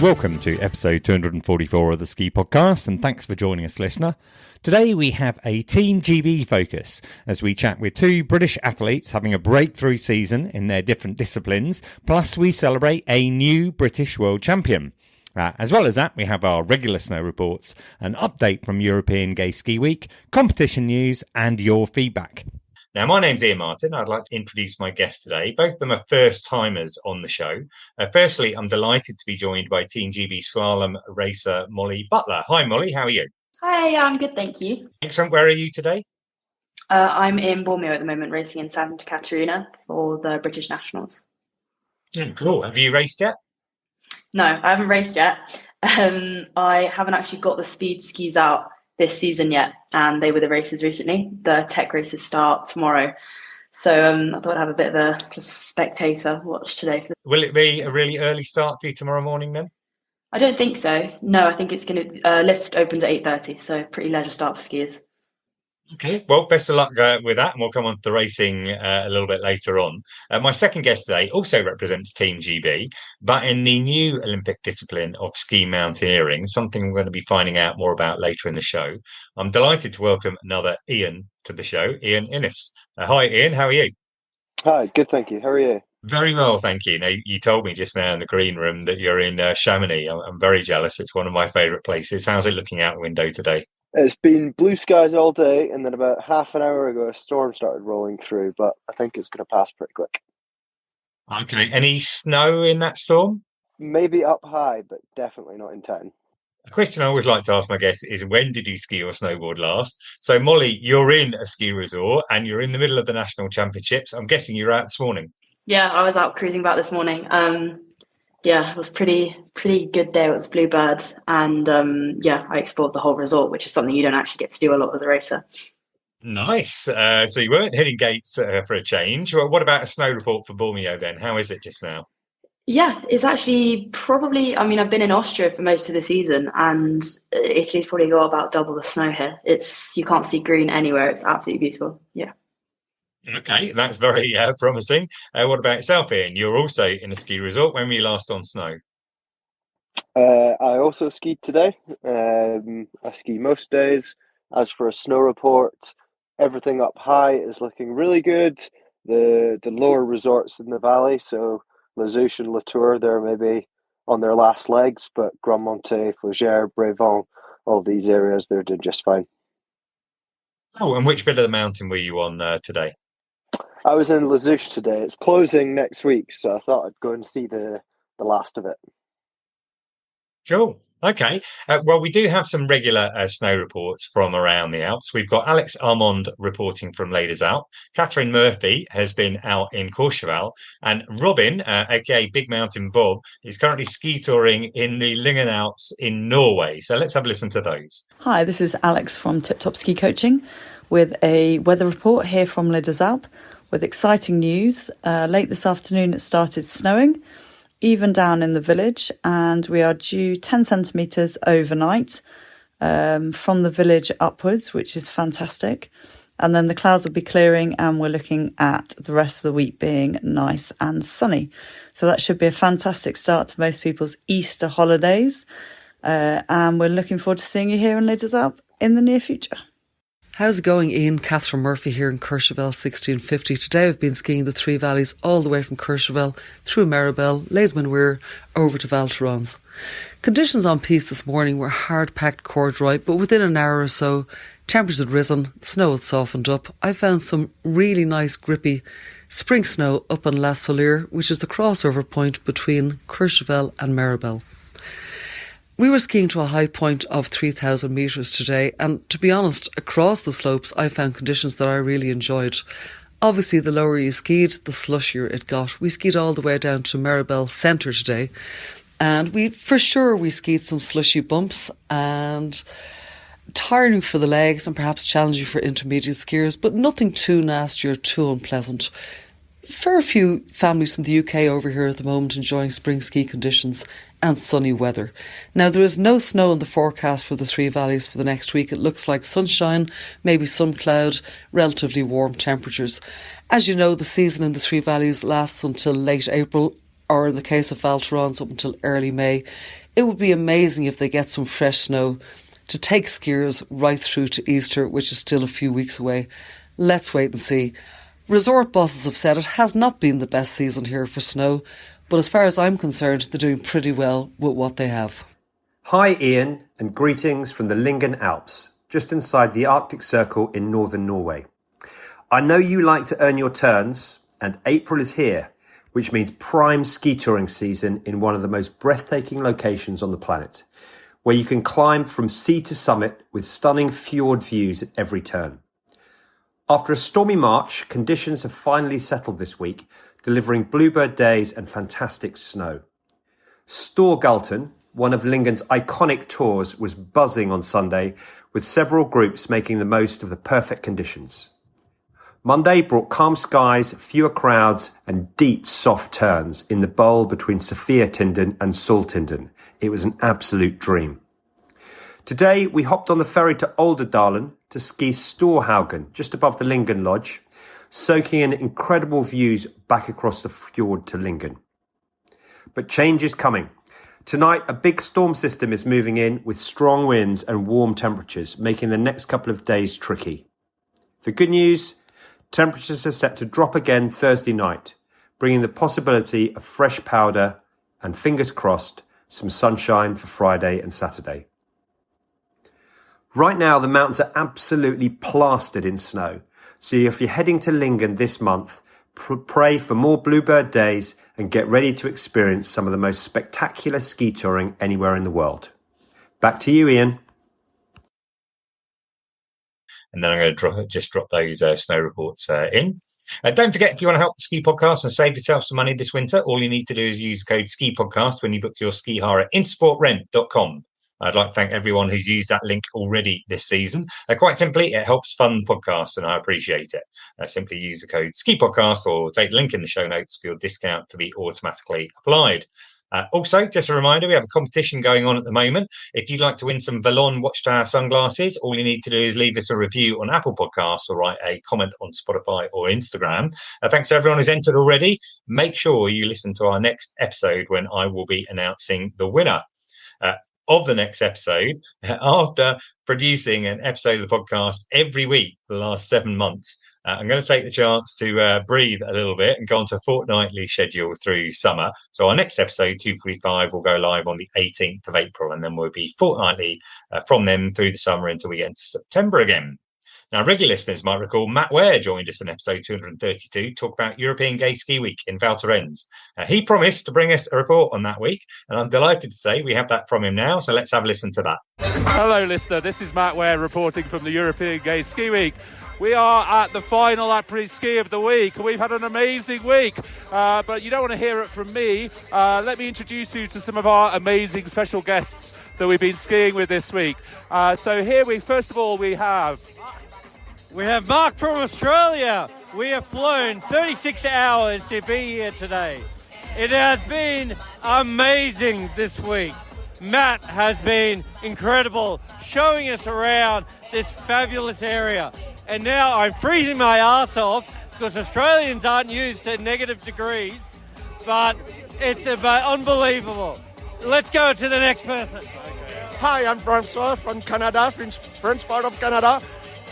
Welcome to episode 244 of the Ski Podcast, and thanks for joining us, listener. Today we have a Team GB focus as we chat with two British athletes having a breakthrough season in their different disciplines, plus we celebrate a new British world champion. As well as that, we have our regular snow reports, an update from European Gay Ski Week, competition news, and your feedback. Now, my name's Iain Martin. I'd like to introduce my guests today. Both of them are first-timers on the show. Firstly, I'm delighted to be joined by Team GB slalom racer Molly Butler. Hi, Molly. How are you? Hi, I'm good, thank you. Excellent. Where are you today? I'm in Bormio at the moment, racing in Santa Caterina for the British Nationals. Yeah, cool. Have you raced yet? No, I haven't raced yet. I haven't actually got the speed skis out this season yet, and they were the races recently. The tech races start tomorrow, so I thought I'd have a bit of a just spectator watch today. Will it be a really early start for you tomorrow morning then? I don't think so. No, I think it's going to lift opens at 8:30, so pretty leisure start for skiers. Okay, well, best of luck with that, and we'll come on to the racing a little bit later on. My second guest today also represents Team GB, but in the new Olympic discipline of ski mountaineering, something we're going to be finding out more about later in the show. I'm delighted to welcome another Iain to the show, Iain Innes. Hi, Iain, how are you? Hi, good, thank you. How are you? Very well, thank you. Now, you told me just now in the green room that you're in Chamonix. I'm very jealous. It's one of my favourite places. How's it looking out the window today? It's been blue skies all day, and then about half an hour ago, a storm started rolling through, but I think it's going to pass pretty quick. Okay. Any snow in that storm? Maybe up high, but definitely not in town. A question I always like to ask my guests is, when did you ski or snowboard last? So, Molly, you're in a ski resort, and you're in the middle of the national championships. I'm guessing you're out this morning. Yeah, I was out cruising about this morning. Yeah, it was pretty good day. It was bluebirds, and I explored the whole resort, which is something you don't actually get to do a lot as a racer. Nice. So you weren't hitting gates for a change. Well, what about a snow report for Bormio then? How is it just now? Yeah, it's actually probably, I've been in Austria for most of the season, and Italy's probably got about double the snow here. You can't see green anywhere. It's absolutely beautiful. Yeah. Okay, that's very promising. What about yourself, Iain? You're also in a ski resort. When were you last on snow? I also skied today. I ski most days. As for a snow report, everything up high is looking really good. The lower resorts in the valley, so Les Ouches and Latour, they're maybe on their last legs, but Grand Monte, Fougères, Brévent, all these areas, they're doing just fine. Oh, and which bit of the mountain were you on today? I was in Les Ouches today. It's closing next week, so I thought I'd go and see the last of it. Cool. Okay. Well, we do have some regular snow reports from around the Alps. We've got Alex Armand reporting from Les Deux Alpes. Catherine Murphy has been out in Courchevel. And Robin, aka Big Mountain Bob, is currently ski touring in the Lyngen Alps in Norway. So let's have a listen to those. Hi, this is Alex from Tip Top Ski Coaching with a weather report here from Les Deux Alpes with exciting news. Late this afternoon, it started snowing, even down in the village, and we are due 10 centimetres overnight from the village upwards, which is fantastic. And then the clouds will be clearing, and we're looking at the rest of the week being nice and sunny. So that should be a fantastic start to most people's Easter holidays. And we're looking forward to seeing you here in Les Deux Alpes in the near future. How's it going, Ian? Catherine Murphy here in Courchevel 1650. Today I've been skiing the Three Valleys all the way from Courchevel through Maribel, Les Menuires, over to Val Thorens. Conditions on piste this morning were hard-packed corduroy, but within an hour or so, temperatures had risen, snow had softened up. I found some really nice grippy spring snow up on La Solure, which is the crossover point between Courchevel and Maribel. We were skiing to a high point of 3,000 metres today, and to be honest, across the slopes I found conditions that I really enjoyed. Obviously, the lower you skied, the slushier it got. We skied all the way down to Maribel Centre today, and we skied some slushy bumps, and tiring for the legs and perhaps challenging for intermediate skiers, but nothing too nasty or too unpleasant. Fair few families from the UK over here at the moment enjoying spring ski conditions and sunny weather. Now, there is no snow in the forecast for the Three Valleys for the next week. It looks like sunshine, maybe some cloud, relatively warm temperatures. As you know, the season in the Three Valleys lasts until late April. or in the case of Val Thorens up until early May. It would be amazing if they get some fresh snow to take skiers right through to Easter, which is still a few weeks away. Let's wait and see. Resort bosses have said it has not been the best season here for snow, but as far as I'm concerned, they're doing pretty well with what they have. Hi Iain, and greetings from the Lyngen Alps, just inside the Arctic Circle in northern Norway. I know you like to earn your turns, and April is here, which means prime ski touring season in one of the most breathtaking locations on the planet, where you can climb from sea to summit with stunning fjord views at every turn. After a stormy March, conditions have finally settled this week, delivering bluebird days and fantastic snow. Storgalten, one of Lyngen's iconic tours, was buzzing on Sunday, with several groups making the most of the perfect conditions. Monday brought calm skies, fewer crowds, and deep, soft turns in the bowl between Sofiatinden and Saltinden. It was an absolute dream. Today, we hopped on the ferry to Olderdalen to ski Storhaugen, just above the Lyngen Lodge, soaking in incredible views back across the fjord to Lyngen. But change is coming. Tonight, a big storm system is moving in with strong winds and warm temperatures, making the next couple of days tricky. The good news, temperatures are set to drop again Thursday night, bringing the possibility of fresh powder and, fingers crossed, some sunshine for Friday and Saturday. Right now, the mountains are absolutely plastered in snow, so if you're heading to Lyngen this month, pray for more bluebird days and get ready to experience some of the most spectacular ski touring anywhere in the world. Back to you, Iain. And then I'm going to just drop those snow reports in. Don't forget, if you want to help the Ski Podcast and save yourself some money this winter, all you need to do is use the code Ski Podcast when you book your ski hire at intersportrent.com. I'd like to thank everyone who's used that link already this season. Quite simply, it helps fund the podcast, and I appreciate it. Simply use the code Ski Podcast or take the link in the show notes for your discount to be automatically applied. Also, just a reminder, we have a competition going on at the moment. If you'd like to win some Vallon Watchtower sunglasses, all you need to do is leave us a review on Apple Podcasts or write a comment on Spotify or Instagram. Thanks to everyone who's entered already. Make sure you listen to our next episode when I will be announcing the winner of the next episode. After producing an episode of the podcast every week for the last 7 months, I'm going to take the chance to breathe a little bit and go on to a fortnightly schedule through summer. So our next episode, 245, will go live on the 18th of April, and then we'll be fortnightly from then through the summer until we get into September again. Now, regular listeners might recall Matt Ware joined us in episode 232 to talk about European Gay Ski Week in Val Thorens. He promised to bring us a report on that week, and I'm delighted to say we have that from him now, so let's have a listen to that. Hello, listener. This is Matt Ware reporting from the European Gay Ski Week. We are at the final après-ski of the week. We've had an amazing week, but you don't want to hear it from me. Let me introduce you to some of our amazing special guests that we've been skiing with this week. So here we have Mark from Australia. We have flown 36 hours to be here today. It has been amazing this week. Matt has been incredible, showing us around this fabulous area. And now I'm freezing my ass off because Australians aren't used to negative degrees, but it's unbelievable. Let's go to the next person. Hi, I'm Francois from Canada, French part of Canada.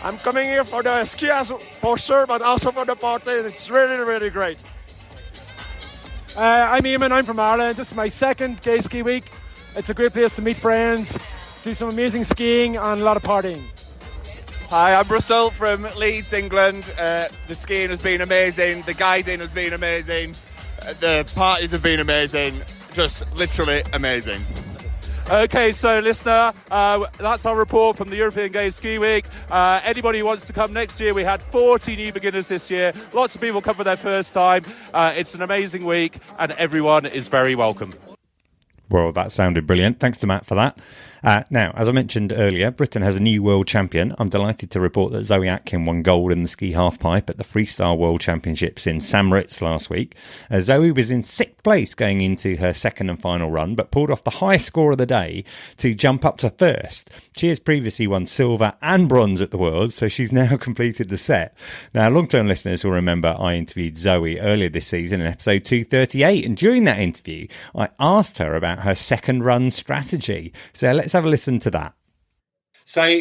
I'm coming here for the ski for sure, but also for the party. It's really, really great. I'm Eamon, I'm from Ireland. This is my second Gay Ski Week. It's a great place to meet friends, do some amazing skiing and a lot of partying. Hi, I'm Russell from Leeds, England. The skiing has been amazing. The guiding has been amazing. The parties have been amazing. Just literally amazing. Okay, so listener, that's our report from the European Gay Ski Week. Anybody who wants to come next year, we had 40 new beginners this year. Lots of people come for their first time. It's an amazing week and everyone is very welcome. Well, that sounded brilliant. Thanks to Matt for that. Now, as I mentioned earlier, Britain has a new world champion. I'm delighted to report that Zoe Atkin won gold in the ski halfpipe at the Freestyle World Championships in St Moritz last week. Zoe was in 6th place going into her second and final run, but pulled off the highest score of the day to jump up to first. She has previously won silver and bronze at the Worlds, so she's now completed the set. Now, long-term listeners will remember I interviewed Zoe earlier this season in episode 238, and during that interview, I asked her about her second run strategy. So let's have a listen to that. So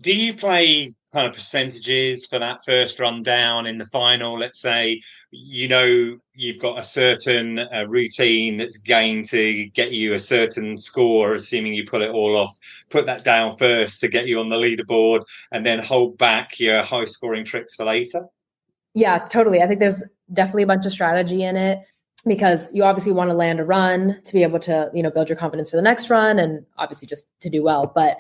do you play kind of percentages for that first run down in the final? Let's say, you know, you've got a certain routine that's going to get you a certain score, assuming you pull it all off, put that down first to get you on the leaderboard and then hold back your high scoring tricks for later? Yeah, totally. I think there's definitely a bunch of strategy in it, because you obviously want to land a run to be able to, you know, build your confidence for the next run and obviously just to do well. But,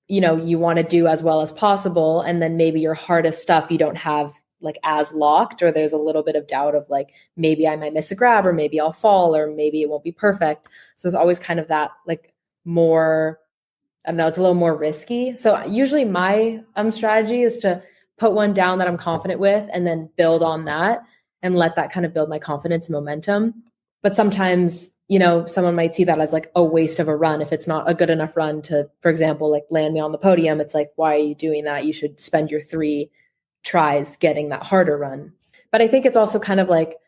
you know, you want to do as well as possible. And then maybe your hardest stuff you don't have like as locked, or there's a little bit of doubt of like, maybe I might miss a grab, or maybe I'll fall, or maybe it won't be perfect. So there's always kind of that like more, I don't know, it's a little more risky. So usually my strategy is to put one down that I'm confident with and then build on that and let that kind of build my confidence and momentum. But sometimes, you know, someone might see that as like a waste of a run. If it's not a good enough run to, for example, like land me on the podium, it's like, why are you doing that? You should spend your 3 tries getting that harder run. But I think it's also kind of like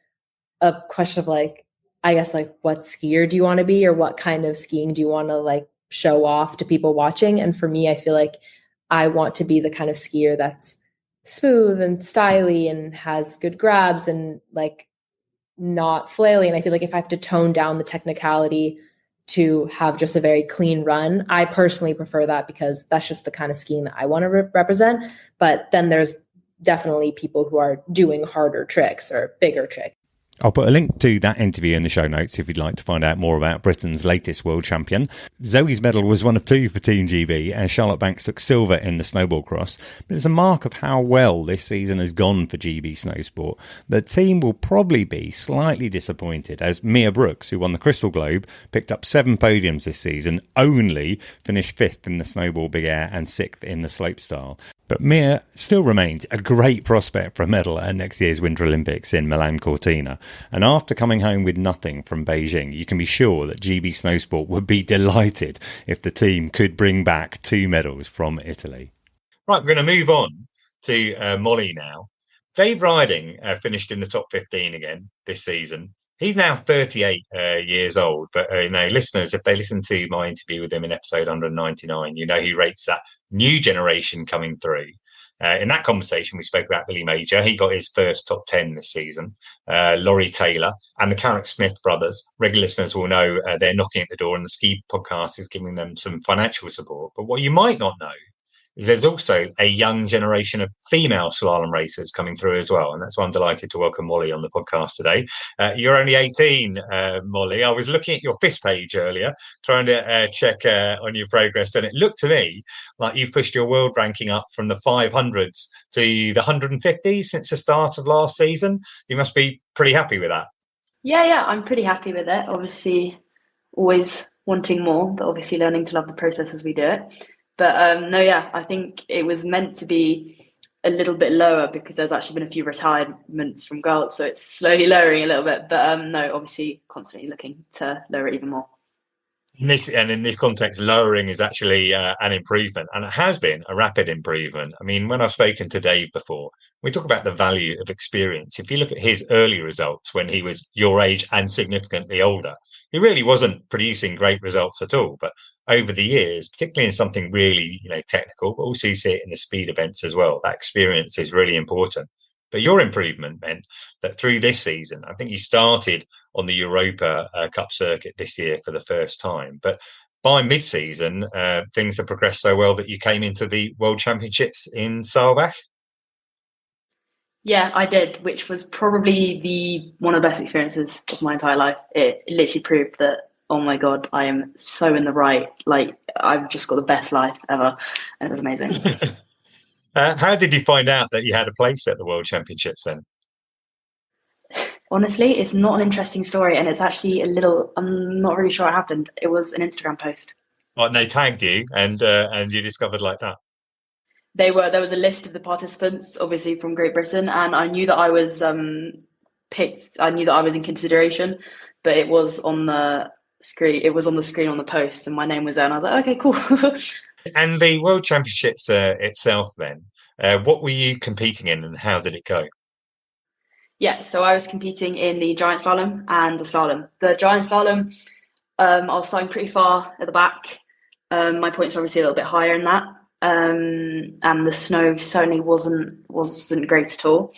a question of like, I guess like what skier do you want to be, or what kind of skiing do you want to like show off to people watching? And for me, I feel like I want to be the kind of skier that's smooth and styly and has good grabs and like not flaily. And I feel like if I have to tone down the technicality to have just a very clean run, I personally prefer that, because that's just the kind of skiing that I want to represent. But then there's definitely people who are doing harder tricks or bigger tricks. I'll put a link to that interview in the show notes if you'd like to find out more about Britain's latest world champion. Zoe's medal was one of 2 for Team GB, and Charlotte Banks took silver in the snowball cross. But it's a mark of how well this season has gone for GB Snowsport. The team will probably be slightly disappointed, as Mia Brooks, who won the Crystal Globe, picked up 7 podiums this season, only finished 5th in the snowball big air and 6th in the slopestyle. But Mia still remains a great prospect for a medal at next year's Winter Olympics in Milan Cortina. And after coming home with nothing from Beijing, you can be sure that GB Snowsport would be delighted if the team could bring back 2 medals from Italy. Right, we're going to move on to Molly now. Dave Riding finished in the top 15 again this season. He's now 38 years old, but listeners, if they listen to my interview with him in episode 199, you know he rates that new generation coming through. In that conversation, we spoke about Billy Major. He got his first top 10 this season. Laurie Taylor and the Carrick-Smith brothers. Regular listeners will know they're knocking at the door, and the Ski podcast is giving them some financial support. But what you might not know is there's also a young generation of female slalom racers coming through as well. And that's why I'm delighted to welcome Molly on the podcast today. You're only 18, Molly. I was looking at your FIS page earlier, trying to check on your progress. And it looked to me like you've pushed your world ranking up from the 500s to the 150s since the start of last season. You must be pretty happy with that. Yeah, I'm pretty happy with it. Obviously, always wanting more, but obviously learning to love the process as we do it. But I think it was meant to be a little bit lower because there's actually been a few retirements from girls, so it's slowly lowering a little bit. But obviously constantly looking to lower it even more. In this context, lowering is actually an improvement, and it has been a rapid improvement. I mean, when I've spoken to Dave before, we talk about the value of experience. If you look at his early results when he was your age and significantly older, he really wasn't producing great results at all. But over the years, particularly in something really, technical, but also you see it in the speed events as well, that experience is really important. But your improvement meant that through this season, I think you started on the Europa Cup circuit this year for the first time. But by mid-season, things have progressed so well that you came into the World Championships in Saalbach. Yeah, I did, which was probably one of the best experiences of my entire life. It literally proved that, oh my God, I am so in the right. Like, I've just got the best life ever. And it was amazing. How did you find out that you had a place at the World Championships then? Honestly, it's not an interesting story. And it's actually I'm not really sure what happened. It was an Instagram post. Like they tagged you and you discovered like that. There was a list of the participants, obviously from Great Britain, and I knew that I was picked. I knew that I was in consideration, but it was on the screen. It was on the screen on the post, and my name was there, and I was like, okay, cool. And the World Championships itself, then, what were you competing in, and how did it go? Yeah, so I was competing in the giant slalom and the slalom. The giant slalom, I was starting pretty far at the back. My points are obviously a little bit higher in that. And the snow certainly wasn't great at all.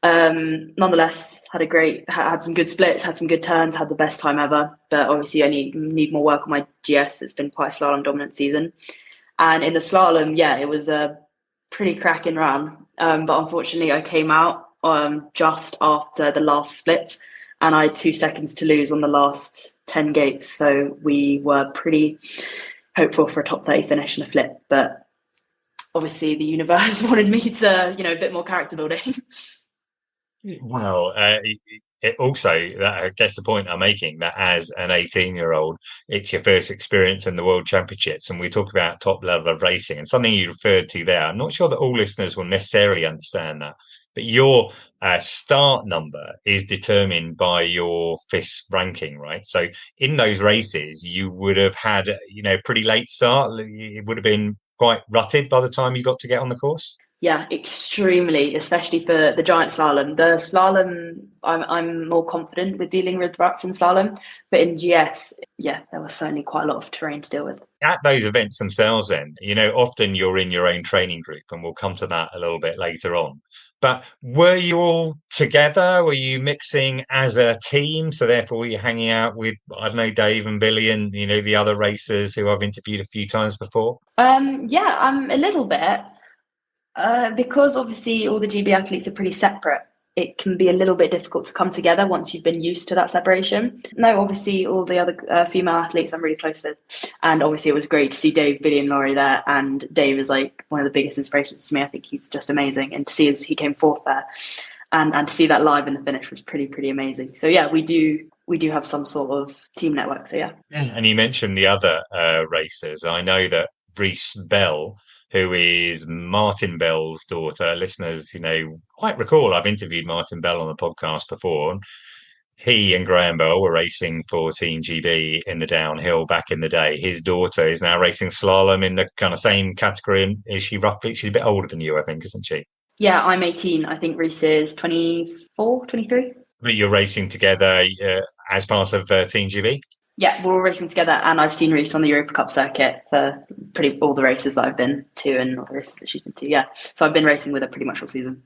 Nonetheless, had some good splits, had some good turns, had the best time ever. But obviously, I need more work on my GS. It's been quite a slalom dominant season. And in the slalom, yeah, it was a pretty cracking run. But unfortunately, I came out just after the last split, and I had 2 seconds to lose on the last 10 gates. So we were pretty hopeful for a top 30 finish and a flip, but obviously the universe wanted me to, a bit more character building. Well, it also, I guess the point I'm making, that as an 18-year-old, it's your first experience in the World Championships, and we talk about top level of racing, and something you referred to there. I'm not sure that all listeners will necessarily understand that, but your start number is determined by your FIS ranking, right? So in those races, you would have had, pretty late start. It would have been quite rutted by the time you got to get on the course. Yeah, extremely, especially for the giant slalom. The slalom, I'm more confident with dealing with ruts in slalom, but in GS, yeah, there was certainly quite a lot of terrain to deal with. At those events themselves then, often you're in your own training group, and we'll come to that a little bit later on. But were you all together? Were you mixing as a team? So therefore were you hanging out with, I don't know, Dave and Billy and, the other racers who I've interviewed a few times before? Yeah, a little bit. Because obviously all the GB athletes are pretty separate, it can be a little bit difficult to come together once you've been used to that separation. No, obviously all the other female athletes I'm really close with. And obviously it was great to see Dave, Billy and Laurie there. And Dave is like one of the biggest inspirations to me. I think he's just amazing. And to see as he came fourth there and to see that live in the finish was pretty amazing. So yeah, we do have some sort of team network. So yeah. And you mentioned the other racers. I know that Reese Bell, who is Martin Bell's daughter. Listeners, quite recall I've interviewed Martin Bell on the podcast before. He and Graham Bell were racing for Team GB in the downhill back in the day. His daughter is now racing slalom in the kind of same category. Is she roughly? She's a bit older than you, I think, isn't she? Yeah, I'm 18. I think Reese is 24, 23. But you're racing together as part of Team GB? Yeah, we're all racing together, and I've seen Reese on the Europa Cup circuit for pretty all the races that I've been to and all the races that she's been to. Yeah, so I've been racing with her pretty much all season.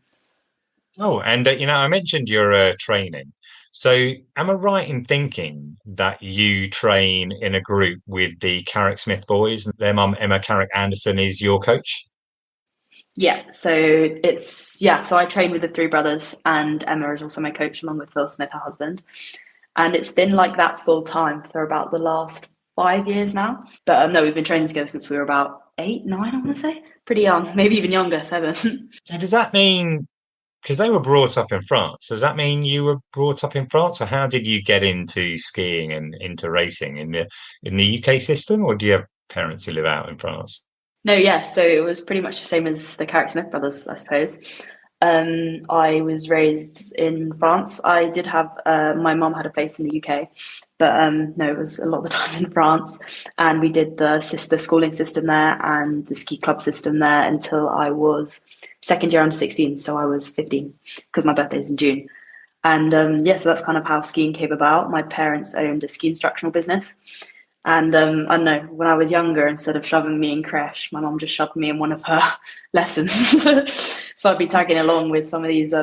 Oh, and I mentioned your training. So am I right in thinking that you train in a group with the Carrick-Smith boys? Their mum, Emma Carrick-Anderson, is your coach? Yeah, so I train with the three brothers, and Emma is also my coach along with Phil Smith, her husband. And it's been like that full time for about the last 5 years now. But no, we've been training together since we were about 8, 9, I want to say. Pretty young, maybe even younger, 7. So does that mean, because they were brought up in France, does that mean you were brought up in France? Or how did you get into skiing and into racing in the UK system? Or do you have parents who live out in France? No, yeah. So it was pretty much the same as the Carrick-Smith brothers, I suppose. I was raised in France. I did have my mum had a place in the UK, but no, it was a lot of the time in France. And we did the schooling system there and the ski club system there until I was second year under 16. So I was 15 because my birthday is in June. And so that's kind of how skiing came about. My parents owned a ski instructional business. And I don't know, when I was younger, instead of shoving me in creche, my mum just shoved me in one of her lessons. So I'd be tagging along with some of these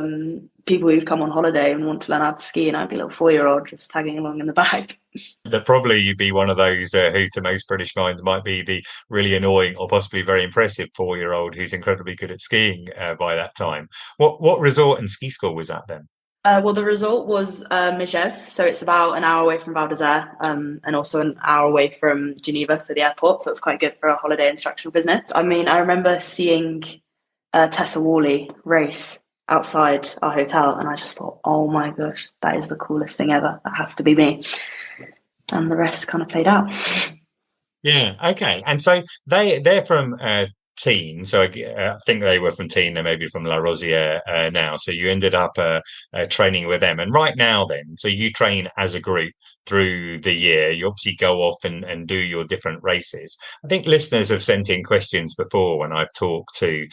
people who'd come on holiday and want to learn how to ski, and I'd be a little 4-year-old just tagging along in the back. That probably you'd be one of those who, to most British minds, might be the really annoying or possibly very impressive 4-year-old who's incredibly good at skiing by that time. What resort and ski school was that then? Well, the resort was Megeve, so it's about an hour away from Val d'Isère, and also an hour away from Geneva, so the airport. So it's quite good for a holiday instructional business. I mean, I remember seeing Tessa Worley race outside our hotel, and I just thought, oh my gosh, that is the coolest thing ever. That has to be me. And the rest kind of played out. Yeah, okay. And so they're from Teen. So I think they were from Teen. They may be from La Rosière now. So you ended up training with them. And right now, then, so you train as a group through the year. You obviously go off and do your different races. I think listeners have sent in questions before when I've talked to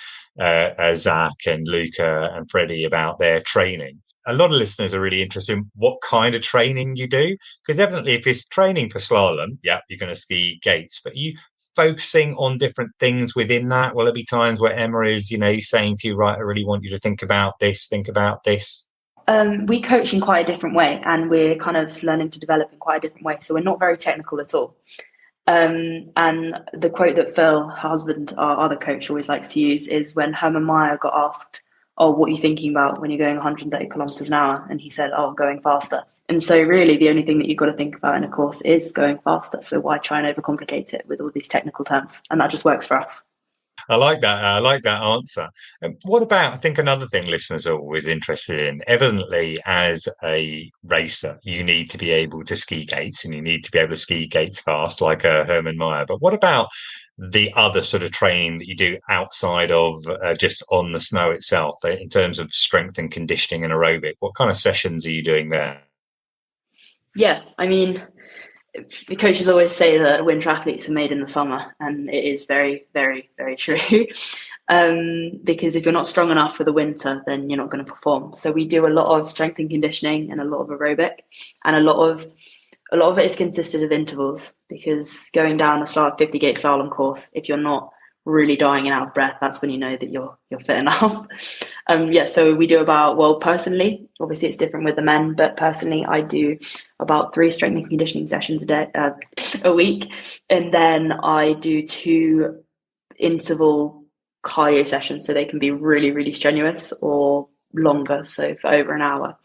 Zach and Luca and Freddie about their training. A lot of listeners are really interested in what kind of training you do, because evidently if it's training for slalom, yeah, you're going to ski gates, but you focusing on different things within that. Will there be times where Emma is, saying to you, right, I really want you to think about this, think about this? We coach in quite a different way, and we're kind of learning to develop in quite a different way. So we're not very technical at all. And the quote that Phil, her husband, our other coach, always likes to use is when Herman Meyer got asked, oh, what are you thinking about when you're going 130 kilometers an hour? And he said, oh, going faster. And so really the only thing that you've got to think about in a course is going faster. So why try and overcomplicate it with all these technical terms? And that just works for us. I like that. I like that answer. What about, I think another thing listeners are always interested in, evidently as a racer, you need to be able to ski gates and you need to be able to ski gates fast like Herman Meyer. But what about the other sort of training that you do outside of just on the snow itself in terms of strength and conditioning and aerobic? What kind of sessions are you doing there? Yeah, I mean, the coaches always say that winter athletes are made in the summer, and it is very, very, very true. Because if you're not strong enough for the winter, then you're not going to perform. So we do a lot of strength and conditioning and a lot of aerobic, and a lot of it is consisted of intervals, because going down a 50-gate slalom course, if you're not really dying and out of breath, that's when you know that you're fit enough. So we do personally, obviously it's different with the men, but personally I do about 3 strength and conditioning sessions a week, and then I do 2 interval cardio sessions, so they can be really, really strenuous or longer, so for over an hour.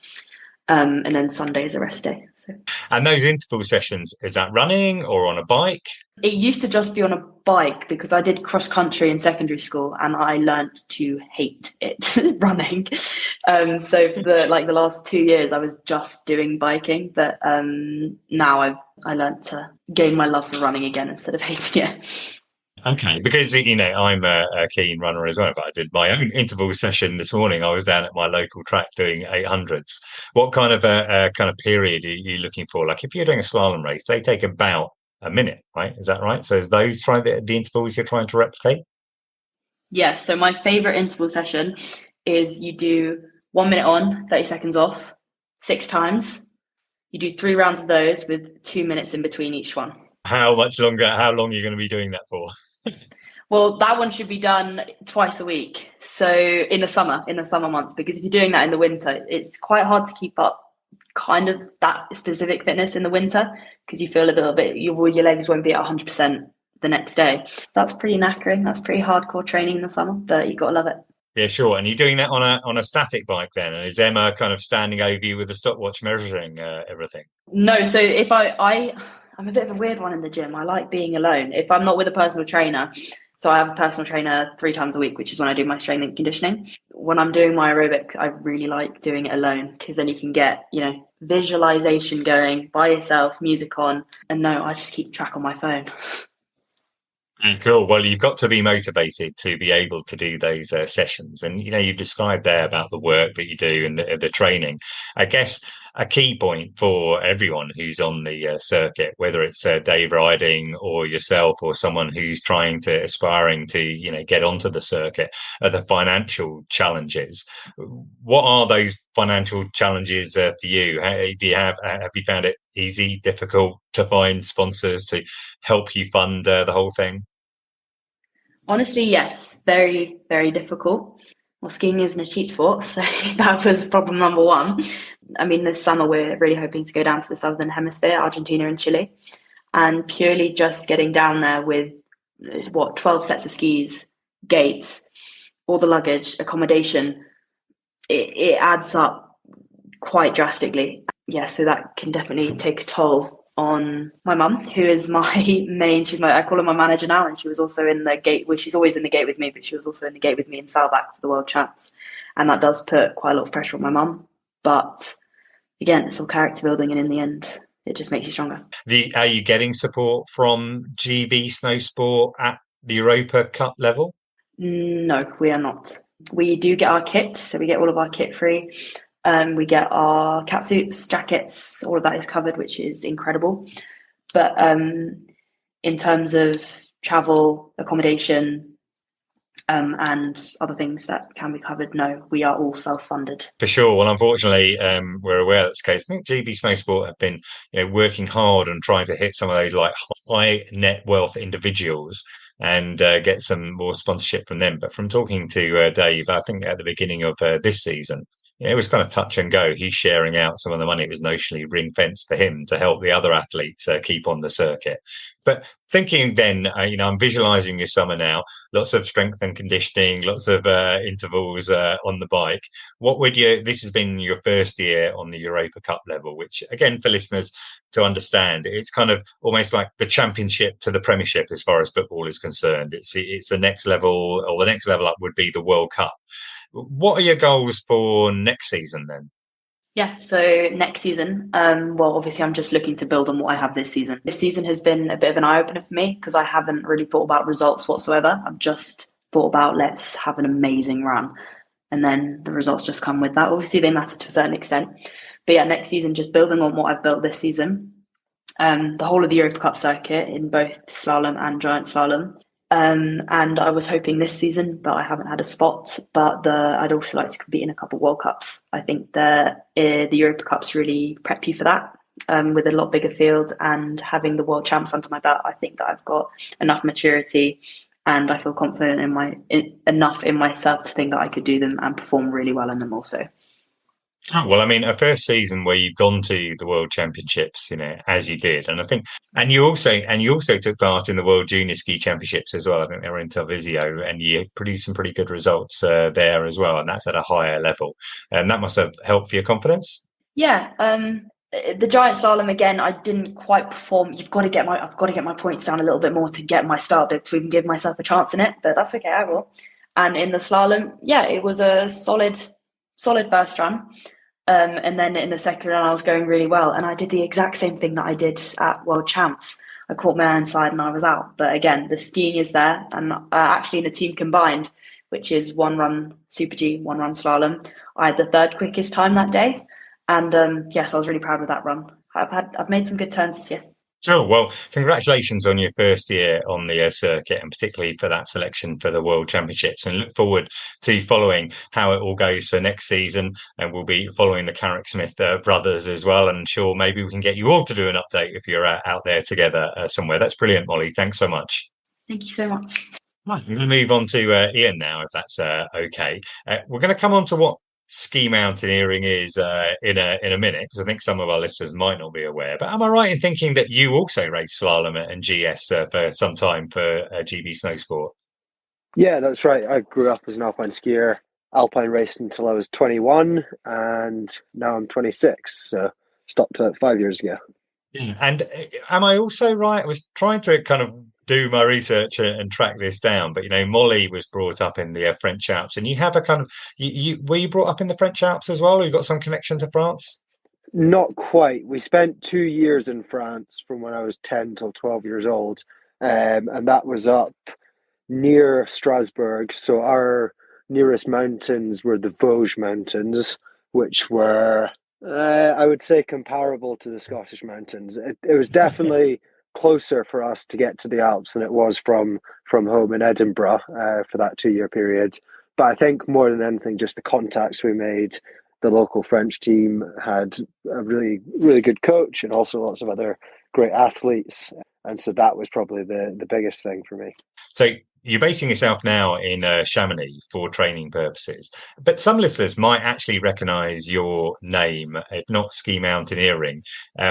And then Sunday is a rest day. So. And those interval sessions, is that running or on a bike? It used to just be on a bike, because I did cross country in secondary school and I learned to hate it, running. So for the last 2 years, I was just doing biking. But now I learned to gain my love for running again instead of hating it. Okay, because I'm a keen runner as well, but I did my own interval session this morning. I was down at my local track doing 800s. What kind of period are you looking for? Like if you're doing a slalom race, they take about a minute, right? Is that right? So is those the intervals you're trying to replicate? Yeah. So my favorite interval session is you do 1 minute on, 30 seconds off, 6 times. You do 3 rounds of those with 2 minutes in between each one. How long are you going to be doing that for? Well, that one should be done twice a week. So in the summer months, because if you're doing that in the winter, it's quite hard to keep up kind of that specific fitness in the winter, because you feel a little bit, your legs won't be at 100% the next day. So that's pretty knackering. That's pretty hardcore training in the summer, but you've got to love it. Yeah, sure. And you're doing that on a static bike then? And is Emma kind of standing over you with a stopwatch measuring everything? No. So if I'm a bit of a weird one in the gym. I like being alone. If I'm not with a personal trainer, so I have a personal trainer 3 times a week, which is when I do my strength and conditioning. When I'm doing my aerobic, I really like doing it alone, because then you can get, visualization going by yourself, music on. And no, I just keep track on my phone. Cool. Well, you've got to be motivated to be able to do those sessions. And, you described there about the work that you do and the training. I guess a key point for everyone who's on the circuit, whether it's Dave riding or yourself or someone who's aspiring to, get onto the circuit, are the financial challenges. What are those financial challenges for you? Have you found it easy, difficult to find sponsors to help you fund the whole thing? Honestly, yes. Very, very difficult. Well, skiing isn't a cheap sport, so that was problem number 1. I mean, this summer we're really hoping to go down to the Southern Hemisphere, Argentina and Chile, and purely just getting down there with 12 sets of skis, gates, all the luggage, accommodation, it adds up quite drastically. Yeah, so that can definitely take a toll on my mum, who is my main, I call her my manager now, and she was also in the gate, she's always in the gate with me, but she was also in the gate with me in Saddleback for the World Champs, and that does put quite a lot of pressure on my mum. But again, it's all character building, and in the end, it just makes you stronger. Are you getting support from GB Snow Sport at the Europa Cup level? No, we are not. We do get our kit, so we get all of our kit free. We get our catsuits, jackets, all of that is covered, which is incredible. But in terms of travel, accommodation, and other things that can be covered, no, we are all self-funded. For sure. Well, unfortunately, we're aware that's the case. I think GB Snow Sport have been, working hard on trying to hit some of those like high net wealth individuals and get some more sponsorship from them. But from talking to Dave, I think at the beginning of this season, it was kind of touch and go. He's sharing out some of the money. It was notionally ring fenced for him to help the other athletes keep on the circuit. But thinking then, I'm visualizing your summer now, lots of strength and conditioning, lots of intervals on the bike. This has been your first year on the Europa Cup level, which again, for listeners to understand, it's kind of almost like the championship to the Premiership as far as football is concerned. It's the next level, or the next level up would be the World Cup. What are your goals for next season then? Yeah, so next season, obviously I'm just looking to build on what I have this season. This season has been a bit of an eye-opener for me because I haven't really thought about results whatsoever. I've just thought about let's have an amazing run. And then the results just come with that. Obviously they matter to a certain extent. But yeah, next season, just building on what I've built this season. The whole of the Europa Cup circuit in both slalom and giant slalom. And I was hoping this season, but I haven't had a spot. But I'd also like to compete in a couple of World Cups. I think the Europa Cups really prep you for that, with a lot bigger field and having the World Champs under my belt. I think that I've got enough maturity, and I feel confident enough in myself to think that I could do them and perform really well in them also. Oh, well, I mean, a first season where you've gone to the World Championships, as you did, and I think, and you also took part in the World Junior Ski Championships as well. I think they were in Telvisio, and you produced some pretty good results there as well, and that's at a higher level, and that must have helped for your confidence. Yeah, the giant slalom again, I didn't quite perform. I've got to get my points down a little bit more to get my start bib to even give myself a chance in it, but that's okay, I will. And in the slalom, yeah, it was a solid first run. And then in the second run, I was going really well. And I did the exact same thing that I did at World Champs. I caught my iron side and I was out. But again, the skiing is there. And actually in a team combined, which is one run Super G, one run slalom, I had the third quickest time that day. And yes, I was really proud of that run. I've made some good turns this year. Sure. Well, congratulations on your first year on the circuit, and particularly for that selection for the World Championships. And look forward to following how it all goes for next season. And we'll be following the Carrick-Smith brothers as well. And sure, maybe we can get you all to do an update if you're out there together somewhere. That's brilliant, Molly. Thanks so much. Thank you so much. Right, we're going to move on to Iain now, if that's okay. We're going to come on to what ski mountaineering is in a minute, because I think some of our listeners might not be aware. But am I right in thinking that you also raced slalom and GS for some time for GB Snow Sport? Yeah, that's right. I grew up as an alpine skier, alpine raced until I was 21, and now I'm 26. So stopped 5 years ago. Yeah. And am I also right? I was trying to kind of do my research and track this down, but Molly was brought up in the French Alps, and you have a kind of were you brought up in the French Alps as well, or you got some connection to France? Not quite. We spent 2 years in France from when I was 10 till 12 years old, and that was up near Strasbourg. So our nearest mountains were the Vosges Mountains, which were I would say comparable to the Scottish mountains. It was definitely closer for us to get to the Alps than it was from home in Edinburgh for that 2 year period. But I think more than anything, just the contacts we made. The local French team had a really, really good coach and also lots of other great athletes. And so that was probably the biggest thing for me. So you're basing yourself now in Chamonix for training purposes, but some listeners might actually recognise your name, if not ski mountaineering,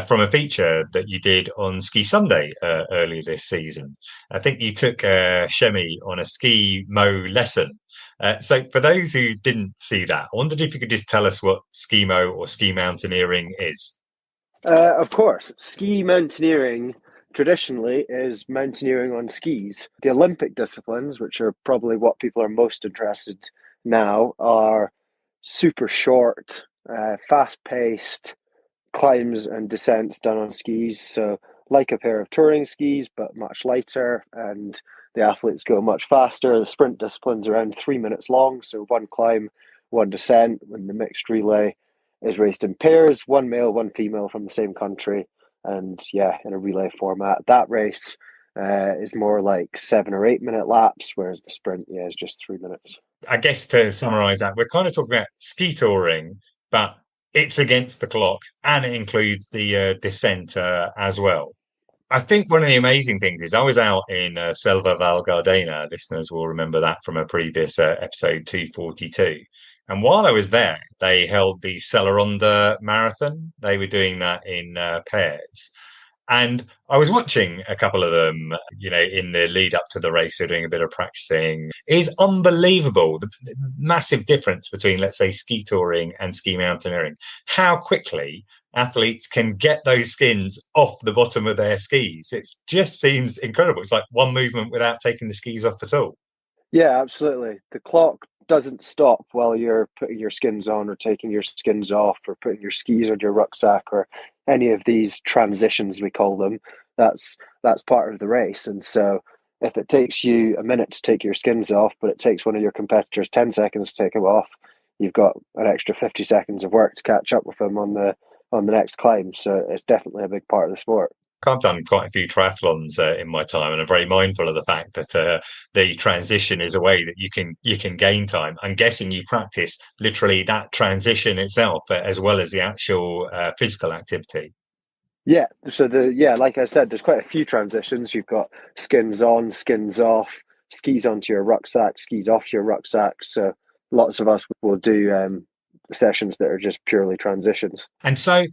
from a feature that you did on Ski Sunday earlier this season. I think you took Shemi on a ski mo lesson. So for those who didn't see that, I wondered if you could just tell us what skimo or ski mountaineering is. Of course, ski mountaineering traditionally is mountaineering on skis. The Olympic disciplines, which are probably what people are most interested now, are super short, fast-paced, climbs and descents done on skis. So like a pair of touring skis, but much lighter, and the athletes go much faster. The sprint discipline's around 3 minutes long, so one climb, one descent. When the mixed relay is raced in pairs, one male, one female from the same country, and in a relay format. That race is more like 7 or 8 minute laps, whereas the sprint is just 3 minutes. I guess to summarise that, we're kind of talking about ski touring, but it's against the clock, and it includes the descent as well. I think one of the amazing things is I was out in Selva Val Gardena. Listeners will remember that from a previous episode 242. And while I was there, they held the Celeronda Marathon. They were doing that in pairs. And I was watching a couple of them, in the lead up to the race, they're doing a bit of practicing. It's unbelievable, the massive difference between, let's say, ski touring and ski mountaineering. How quickly athletes can get those skins off the bottom of their skis. It just seems incredible. It's like one movement without taking the skis off at all. Yeah, absolutely. The clock doesn't stop while you're putting your skins on or taking your skins off or putting your skis on your rucksack or any of these transitions, we call them. That's part of the race. And so if it takes you a minute to take your skins off, but it takes one of your competitors 10 seconds to take them off, you've got an extra 50 seconds of work to catch up with them on the next climb. So it's definitely a big part of the sport. I've done quite a few triathlons in my time, and I'm very mindful of the fact that the transition is a way that you can gain time. I'm guessing you practice literally that transition itself as well as the actual physical activity. Yeah. So like I said, there's quite a few transitions. You've got skins on, skins off, skis onto your rucksack, skis off your rucksack. So lots of us will do sessions that are just purely transitions. And so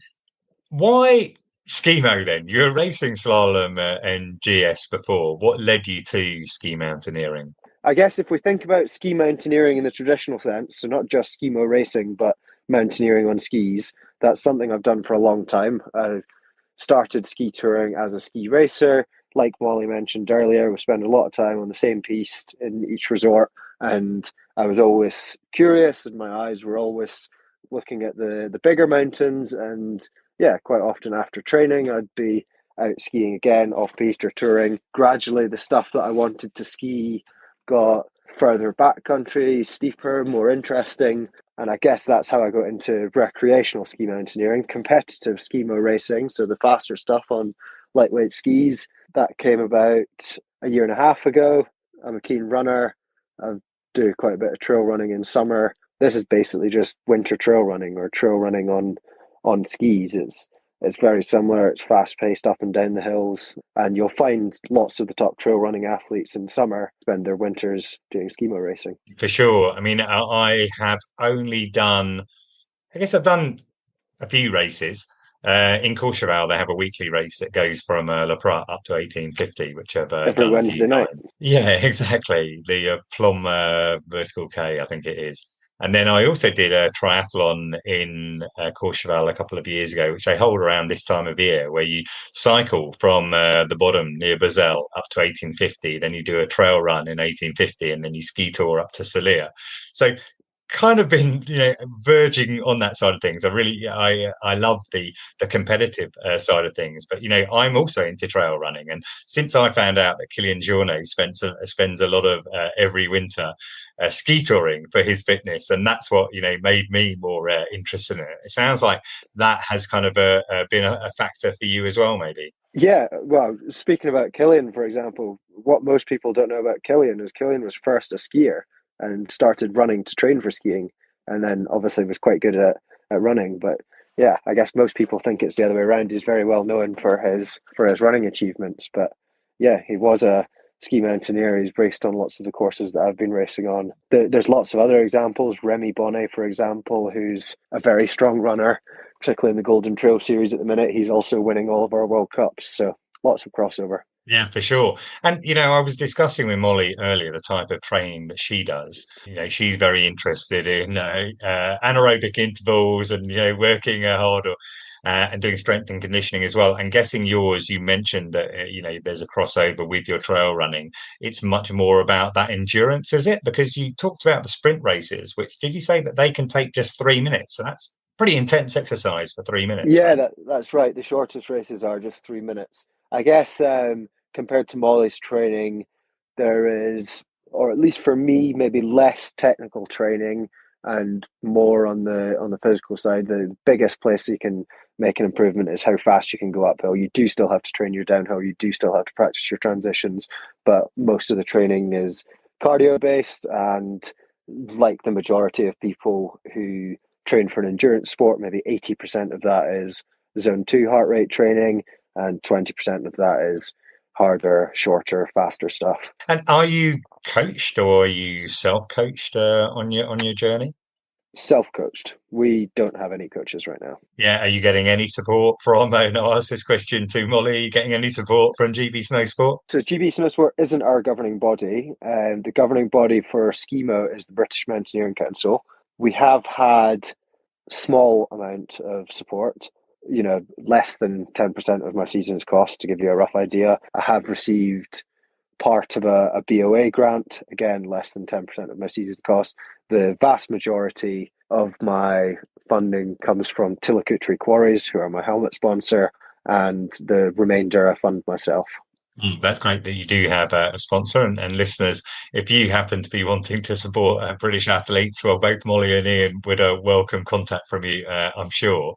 why Skimo then? You were racing slalom and GS before. What led you to ski mountaineering? I guess if we think about ski mountaineering in the traditional sense, so not just skimo racing, but mountaineering on skis, that's something I've done for a long time. I started ski touring as a ski racer. Like Molly mentioned earlier, we spend a lot of time on the same piste in each resort, and I was always curious and my eyes were always looking at the bigger mountains. And quite often after training, I'd be out skiing again, off-piste or touring. Gradually, the stuff that I wanted to ski got further backcountry, steeper, more interesting. And I guess that's how I got into recreational ski mountaineering, competitive skimo racing. So the faster stuff on lightweight skis, that came about a year and a half ago. I'm a keen runner. I do quite a bit of trail running in summer. This is basically just winter trail running or trail running on skis. It's very similar. It's fast paced up and down the hills, and you'll find lots of the top trail running athletes in summer spend their winters doing skimo racing. For sure. I mean, I have only done, I've done a few races. In Courchevel, they have a weekly race that goes from La Prat up to 1850, which I've every Wednesday night. Yeah, exactly. The Plum Vertical K, I think it is. And then I also did a triathlon in Courchevel a couple of years ago, which they hold around this time of year, where you cycle from the bottom near Basel up to 1850. Then you do a trail run in 1850, and then you ski tour up to Salir. So kind of been verging on that side of things. I love the competitive side of things, but I'm also into trail running, and since I found out that Kilian Jornet spends a lot of every winter ski touring for his fitness, and that's what made me more interested in it. It sounds like that has kind of been a factor for you as well, maybe. Yeah, well, speaking about Kilian, for example, what most people don't know about Kilian is Kilian was first a skier and started running to train for skiing, and then obviously was quite good at running. But yeah, I guess most people think it's the other way around. He's very well known for his running achievements, but yeah, he was a ski mountaineer. He's raced on lots of the courses that I've been racing on. There's lots of other examples. Remy Bonnet, for example, who's a very strong runner, particularly in the Golden Trail Series at the minute. He's also winning all of our World Cups, so lots of crossover. Yeah, for sure. And, I was discussing with Molly earlier the type of training that she does. She's very interested in anaerobic intervals and, working hard and doing strength and conditioning as well. And guessing yours, you mentioned that, there's a crossover with your trail running. It's much more about that endurance, is it? Because you talked about the sprint races, which did you say that they can take just 3 minutes? So that's pretty intense exercise for 3 minutes. Yeah, that's right. The shortest races are just 3 minutes. I guess compared to Molly's training, there is, or at least for me, maybe less technical training and more on the physical side. The biggest place you can make an improvement is how fast you can go uphill. You do still have to train your downhill. You do still have to practice your transitions, but most of the training is cardio based, and like the majority of people who train for an endurance sport, maybe 80% of that is zone 2 heart rate training, and 20% of that is harder, shorter, faster stuff. And are you coached or are you self-coached on your journey? Self-coached. We don't have any coaches right now. Yeah, are you getting any support from, and I'll ask this question to Molly, are you getting any support from GB Snow Sport? So GB Snow Sport isn't our governing body. The governing body for Skimo is the British Mountaineering Council. We have had small amount of support, less than 10% of my season's cost, to give you a rough idea. I have received part of a BOA grant, again, less than 10% of my season's cost. The vast majority of my funding comes from Tillicootree Quarries, who are my helmet sponsor, and the remainder I fund myself. That's great that you do have a sponsor, and listeners, if you happen to be wanting to support British athletes, well, both Molly and Iain would welcome contact from you, I'm sure.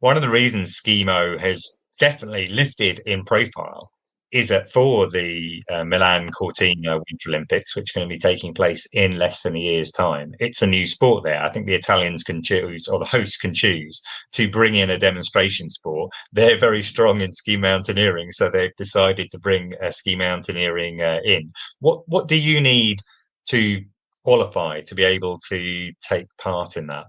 One of the reasons Skimo has definitely lifted in profile is that for the Milan Cortina Winter Olympics, which are going to be taking place in less than a year's time, it's a new sport there. I think the Italians can choose, or the hosts can choose, to bring in a demonstration sport. They're very strong in ski mountaineering, so they've decided to bring ski mountaineering in. What do you need to qualify to be able to take part in that?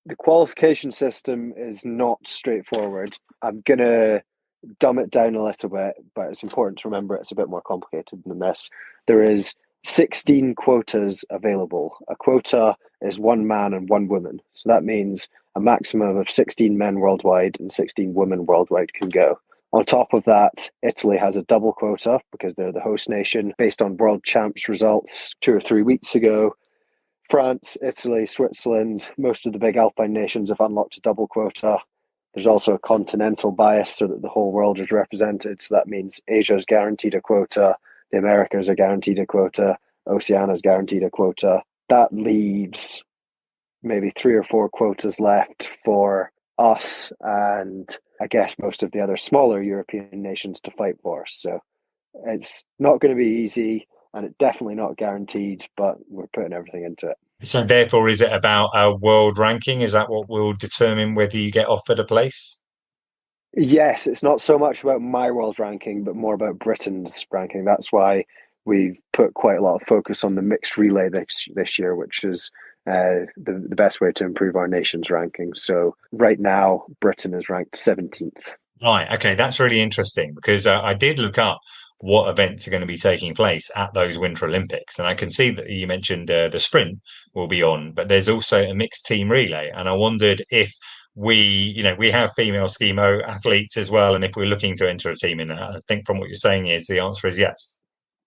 The qualification system is not straightforward. I'm going to dumb it down a little bit, but it's important to remember it's a bit more complicated than this. There is 16 quotas available. A quota is 1 man and 1 woman. So that means a maximum of 16 men worldwide and 16 women worldwide can go. On top of that, Italy has a double quota because they're the host nation based on world champs results 2 or 3 weeks ago. France, Italy, Switzerland, most of the big alpine nations have unlocked a double quota. There's also a continental bias so that the whole world is represented. So that means Asia is guaranteed a quota, the Americas are guaranteed a quota, Oceania is guaranteed a quota. That leaves maybe 3 or 4 quotas left for us and I guess most of the other smaller European nations to fight for. So it's not going to be easy and it's definitely not guaranteed, but we're putting everything into it. So therefore, is it about a world ranking? Is that what will determine whether you get offered a place? Yes, it's not so much about my world ranking, but more about Britain's ranking. That's why we've put quite a lot of focus on the mixed relay this year, which is the best way to improve our nation's ranking. So right now, Britain is ranked 17th. Right, okay, that's really interesting because I did look up what events are going to be taking place at those Winter Olympics. And I can see that you mentioned the sprint will be on, but there's also a mixed team relay. And I wondered if we have female Skimo athletes as well. And if we're looking to enter a team in that, I think from what you're saying is the answer is yes.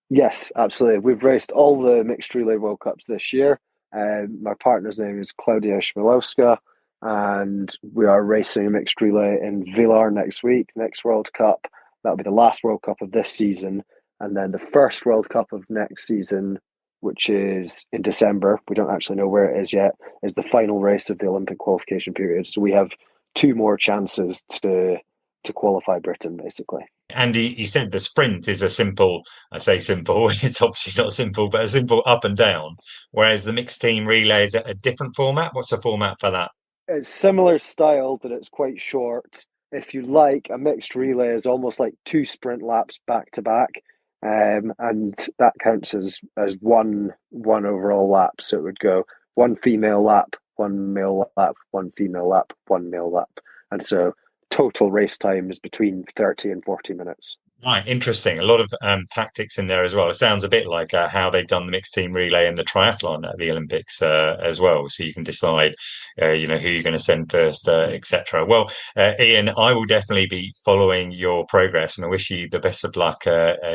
Yes, absolutely. We've raced all the mixed relay World Cups this year. My partner's name is Klaudia Schmilowska, and we are racing a mixed relay in Villars next week, next World Cup. That'll be the last World Cup of this season. And then the first World Cup of next season, which is in December, we don't actually know where it is yet, is the final race of the Olympic qualification period. So we have 2 more chances to qualify Britain, basically. And he said the sprint is a simple, I say simple, it's obviously not simple, but a simple up and down, whereas the mixed team relay is a different format. What's the format for that? It's similar style, that it's quite short. If you like, a mixed relay is almost like 2 sprint laps back to back, and that counts as one overall lap. So it would go 1 female lap, 1 male lap, 1 female lap, 1 male lap, and so total race time is between 30 and 40 minutes. Right, interesting. A lot of tactics in there as well. It sounds a bit like how they've done the mixed team relay and the triathlon at the Olympics as well. So you can decide, who you're going to send first, etc. Well, Iain, I will definitely be following your progress, and I wish you the best of luck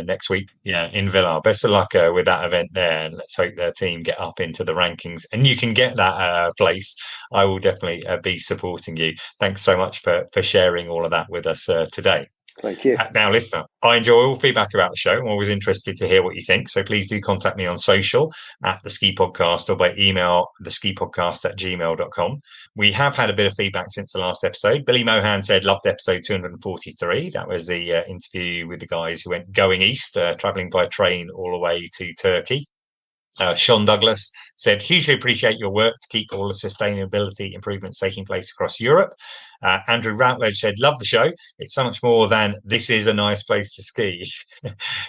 next week. Yeah, in Villar. Best of luck with that event there, and let's hope their team get up into the rankings and you can get that place. I will definitely be supporting you. Thanks so much for sharing all of that with us today. Thank you. Now, listener, I enjoy all feedback about the show. I'm always interested to hear what you think. So please do contact me on social at The Ski Podcast or by email theskipodcast@gmail.com. We have had a bit of feedback since the last episode. Billy Mohan said, loved episode 243. That was the interview with the guys who went going east, traveling by train all the way to Turkey. Sean Douglas said, hugely appreciate your work to keep all the sustainability improvements taking place across Europe. Andrew Routledge said, love the show. It's so much more than this is a nice place to ski.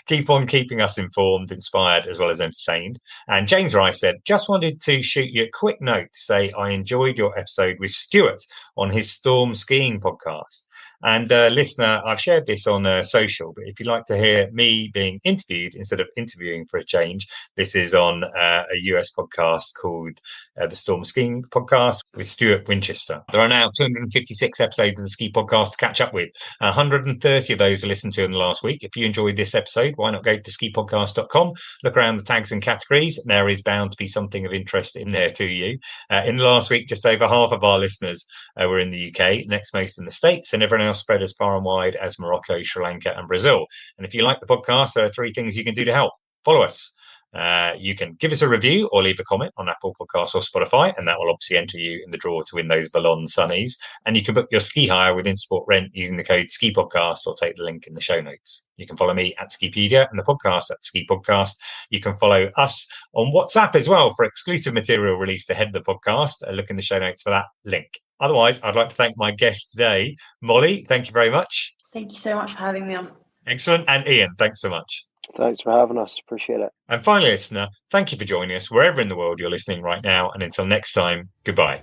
Keep on keeping us informed, inspired, as well as entertained. And James Rice said, just wanted to shoot you a quick note to say I enjoyed your episode with Stuart on his Storm Skiing podcast. And listener, I've shared this on social, but if you'd like to hear me being interviewed instead of interviewing for a change, this is on a US podcast called the Storm Skiing Podcast with Stuart Winchester. There are now 256 episodes of the Ski Podcast to catch up with. 130 of those are listened to in the last week. If you enjoyed this episode, why not go to skipodcast.com, look around the tags and categories. There is bound to be something of interest in there to you. In the last week, just over half of our listeners were in the UK, next most in the States, and everyone else spread as far and wide as Morocco, Sri Lanka, and Brazil. And if you like the podcast, there are 3 things you can do to help. Follow us. You can give us a review or leave a comment on Apple Podcasts or Spotify, and that will obviously enter you in the draw to win those Ballon Sunnies. And you can book your ski hire with Intersport Rent using the code SKIPODCAST or take the link in the show notes. You can follow me at Skipedia and the podcast at Ski Podcast. You can follow us on WhatsApp as well for exclusive material released ahead of the podcast. Look in the show notes for that link. Otherwise, I'd like to thank my guest today, Molly. Thank you very much. Thank you so much for having me on. Excellent. And Iain, thanks so much. Thanks for having us. Appreciate it. And finally, listener, thank you for joining us wherever in the world you're listening right now. And until next time, goodbye.